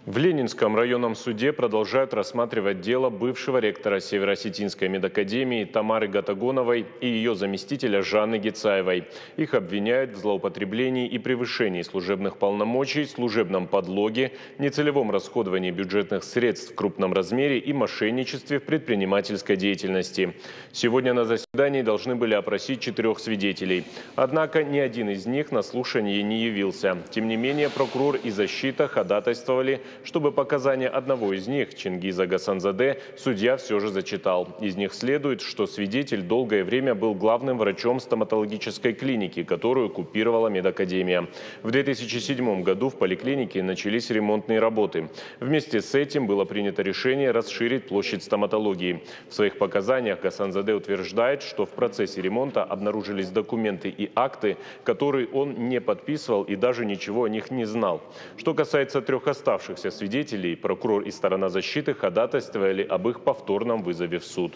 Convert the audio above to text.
В Ленинском районном суде продолжают рассматривать дело бывшего ректора Северо-Осетинской медакадемии Тамары Гатагоновой и ее заместителя Жанны Гицаевой. Их обвиняют в злоупотреблении и превышении служебных полномочий, служебном подлоге, нецелевом расходовании бюджетных средств в крупном размере и мошенничестве в предпринимательской деятельности. Сегодня на заседании должны были опросить 4 свидетелей. Однако ни один из них на слушание не явился. Тем не менее, прокурор и защита ходатайствовали, чтобы показания одного из них, Чингиза Гасанзаде, судья все же зачитал. Из них следует, что свидетель долгое время был главным врачом стоматологической клиники, которую купировала медакадемия. В 2007 году в поликлинике начались ремонтные работы. Вместе с этим было принято решение расширить площадь стоматологии. В своих показаниях Гасанзаде утверждает, что в процессе ремонта обнаружились документы и акты, которые он не подписывал и даже ничего о них не знал. Что касается 3 оставшихся свидетелей, прокурор и сторона защиты ходатайствовали об их повторном вызове в суд.